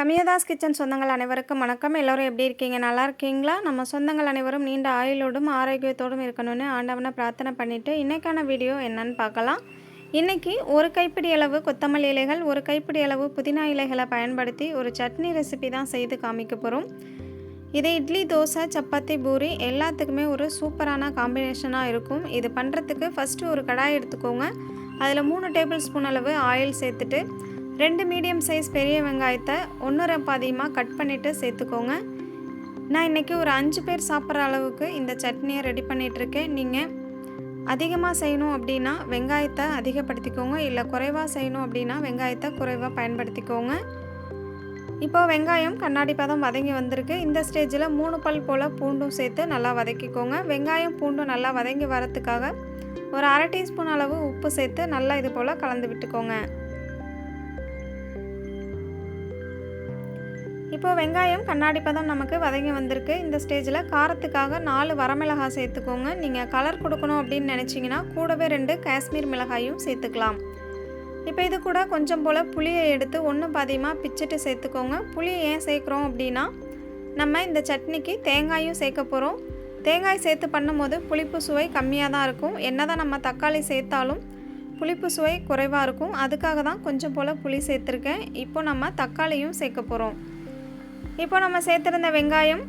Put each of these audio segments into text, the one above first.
கமியதாஸ் kitchen சொந்தங்கள் அனைவருக்கும் வணக்கம். எல்லோரும் எப்படி இருக்கீங்க? நல்லா இருக்கீங்களா? நம்ம சொந்தங்கள் அனைவரும் நீண்ட ஆயுளோடும் ஆரோக்கியத்தோடும் இருக்கணும்னு ஆண்டவனை பிரார்த்தனை பண்ணிவிட்டு இன்றைக்கான வீடியோ என்னன்னு பார்க்கலாம். இன்றைக்கி ஒரு கைப்பிடி அளவு கொத்தமல்லி இலைகள், ஒரு கைப்பிடி அளவு புதினா இலைகளை பயன்படுத்தி ஒரு சட்னி ரெசிபி தான் செய்து காமிக்க போகிறோம். இது இட்லி, தோசை, சப்பாத்தி, பூரி எல்லாத்துக்குமே ஒரு சூப்பரான காம்பினேஷனாக இருக்கும். இது பண்ணுறதுக்கு ஃபஸ்ட்டு ஒரு கடாய் எடுத்துக்கோங்க. அதில் 3 டேபிள் ஸ்பூன் அளவு ஆயில் சேர்த்துட்டு 2 மீடியம் சைஸ் பெரிய வெங்காயத்தை 1/2 பாதியமாக கட் பண்ணிவிட்டு சேர்த்துக்கோங்க. நான் இன்றைக்கி ஒரு 5 பேர் சாப்பிட்ற அளவுக்கு இந்த சட்னியை ரெடி பண்ணிகிட்ருக்கேன். நீங்கள் அதிகமாக செய்யணும் அப்படின்னா வெங்காயத்தை அதிகப்படுத்திக்கோங்க, இல்லை குறைவாக செய்யணும் அப்படின்னா வெங்காயத்தை குறைவாக பயன்படுத்திக்கோங்க. இப்போ வெங்காயம் கண்ணாடி பதம் வதங்கி வந்திருக்கு. இந்த ஸ்டேஜில் 3 பல் போல் பூண்டும் சேர்த்து நல்லா வதக்கிக்கோங்க. வெங்காயம் பூண்டும் நல்லா வதங்கி வரத்துக்காக ஒரு 1/2 டீஸ்பூன் அளவு உப்பு சேர்த்து நல்லா இது போல் கலந்து விட்டுக்கோங்க. இப்போ வெங்காயம் கண்ணாடி பதம் நமக்கு வதங்கி வந்திருக்கு. இந்த ஸ்டேஜில் காரத்துக்காக 4 வரமிளகாய் சேர்த்துக்கோங்க. நீங்கள் கலர் கொடுக்கணும் அப்படின்னு நினச்சிங்கன்னா கூடவே 2 காஷ்மீர் மிளகாயும் சேர்த்துக்கலாம். இப்போ இது கூட கொஞ்சம் போல் புளியை எடுத்து 1 பாதியமாக பிச்சுட்டு சேர்த்துக்கோங்க. புளியை ஏன் சேர்க்குறோம் அப்படின்னா நம்ம இந்த சட்னிக்கு தேங்காயும் சேர்க்க போகிறோம். தேங்காய் சேர்த்து பண்ணும்போது புளிப்பு சுவை கம்மியாக தான் இருக்கும். என்ன தான் நம்ம தக்காளி சேர்த்தாலும் புளிப்பு சுவை குறைவாக இருக்கும். அதுக்காக தான் கொஞ்சம் போல் புளி சேர்த்துருக்கேன். இப்போ நம்ம தக்காளியும் சேர்க்க போகிறோம். இப்போ நம்ம சேர்த்துருந்த வெங்காயம்,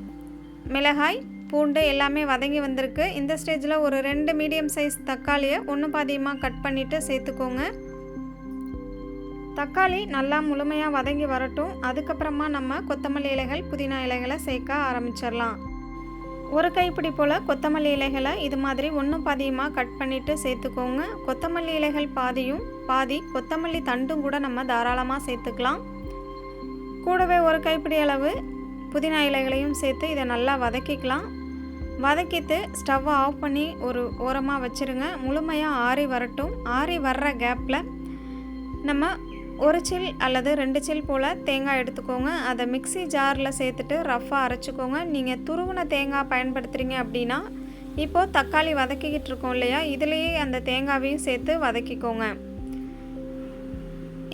மிளகாய், பூண்டு எல்லாமே வதங்கி வந்திருக்கு. இந்த ஸ்டேஜில் ஒரு 2 மீடியம் சைஸ் தக்காளியை 1 பாதியமாக கட் பண்ணிவிட்டு சேர்த்துக்கோங்க. தக்காளி நல்லா முழுமையாக வதங்கி வரட்டும். அதுக்கப்புறமா நம்ம கொத்தமல்லி இலைகள், புதினா இலைகளை சேர்க்க ஆரம்பிச்சிடலாம். ஒரு கைப்பிடி போல் கொத்தமல்லி இலைகளை இது மாதிரி 1 பாதியமாக கட் பண்ணிவிட்டு சேர்த்துக்கோங்க. கொத்தமல்லி இலைகள் பாதியும் பாதி கொத்தமல்லி தண்டும் கூட நம்ம தாராளமாக சேர்த்துக்கலாம். கூடவே ஒரு கைப்பிடி அளவு புதினா இலைகளையும் சேர்த்து இதை நல்லா வதக்கிக்கலாம். வதக்கிட்டு ஸ்டவ்வை ஆஃப் பண்ணி ஒரு ஓரமாக வச்சுருங்க. முழுமையாக ஆறி வரட்டும். ஆறி வர்ற கேப்பில் நம்ம 1 சில் அல்லது 2 சில் போல் தேங்காய் எடுத்துக்கோங்க. அதை மிக்ஸி ஜாரில் சேர்த்துட்டு ரஃப்பாக அரைச்சிக்கோங்க. நீங்கள் துருவின தேங்காய் பயன்படுத்துகிறீங்க அப்படின்னா இப்போது தக்காளி வதக்கிக்கிட்டு இருக்கோம் இல்லையா, இதுலேயே அந்த தேங்காவையும் சேர்த்து வதக்கிக்கோங்க.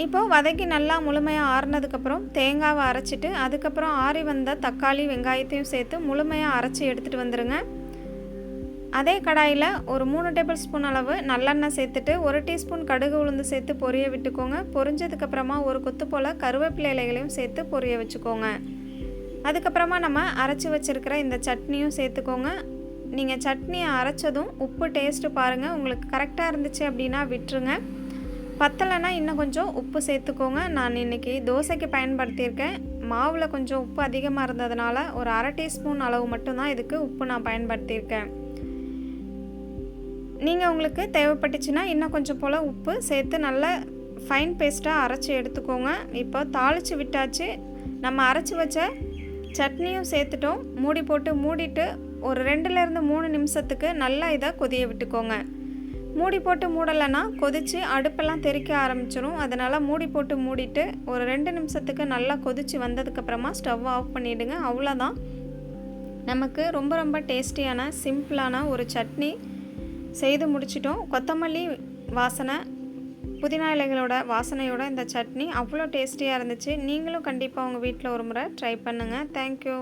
இப்போது வதக்கி நல்லா முழுமையாக ஆறுனதுக்கப்புறம் தேங்காவை அரைச்சிட்டு அதுக்கப்புறம் ஆறி வந்த தக்காளி, வெங்காயத்தையும் சேர்த்து முழுமையாக அரைச்சி எடுத்துகிட்டு வந்துடுங்க. அதே கடாயில் ஒரு 3 டேபிள் ஸ்பூன் அளவு நல்லெண்ணெய் சேர்த்துட்டு 1 டீஸ்பூன் கடுகு உளுந்து சேர்த்து பொரிய விட்டுக்கோங்க. பொரிஞ்சதுக்கப்புறமா ஒரு கொத்து போல் கருவேப்பிலை இலைகளையும் சேர்த்து பொரிய வச்சுக்கோங்க. அதுக்கப்புறமா நம்ம அரைச்சி வச்சுருக்கிற இந்த சட்னியும் சேர்த்துக்கோங்க. நீங்கள் சட்னியை அரைச்சதும் உப்பு டேஸ்ட்டு பாருங்கள். உங்களுக்கு கரெக்டாக இருந்துச்சு அப்படின்னா விட்டுருங்க. பத்தலைன்னா இன்னும் கொஞ்சம் உப்பு சேர்த்துக்கோங்க. நான் இன்றைக்கி தோசைக்கு பயன்படுத்தியிருக்கேன். மாவில் கொஞ்சம் உப்பு அதிகமாக இருந்ததுனால ஒரு 1/2 டீஸ்பூன் அளவு மட்டும்தான் இதுக்கு உப்பு நான் பயன்படுத்தியிருக்கேன். நீங்கள் உங்களுக்கு தேவைப்பட்டுச்சுன்னா இன்னும் கொஞ்சம் போல் உப்பு சேர்த்து நல்லா ஃபைன் பேஸ்ட்டாக அரைச்சி எடுத்துக்கோங்க. இப்போ தாளித்து விட்டாச்சு. நம்ம அரைச்சி வச்ச சட்னியும் சேர்த்துட்டோம். மூடி போட்டு மூடிட்டு ஒரு 2லேருந்து 3 நிமிஷத்துக்கு நல்லா இதை கொதிய விட்டுக்கோங்க. மூடி போட்டு மூடலைன்னா கொதித்து அடுப்பெல்லாம் தெறிக்க ஆரம்பிச்சிடும். அதனால் மூடி போட்டு மூடிட்டு ஒரு 2 நிமிஷத்துக்கு நல்லா கொதித்து வந்ததுக்கப்புறமா ஸ்டவ் ஆஃப் பண்ணிவிடுங்க. அவ்வளோதான், நமக்கு ரொம்ப ரொம்ப டேஸ்டியான சிம்பிளான ஒரு சட்னி செய்து முடிச்சிட்டோம். கொத்தமல்லி வாசனை, புதினா இலைகளோட வாசனையோட இந்த சட்னி அவ்வளோ டேஸ்டியாக இருந்துச்சு. நீங்களும் கண்டிப்பாக உங்கள் வீட்டில் ஒரு முறை ட்ரை பண்ணுங்கள். தேங்க்யூ.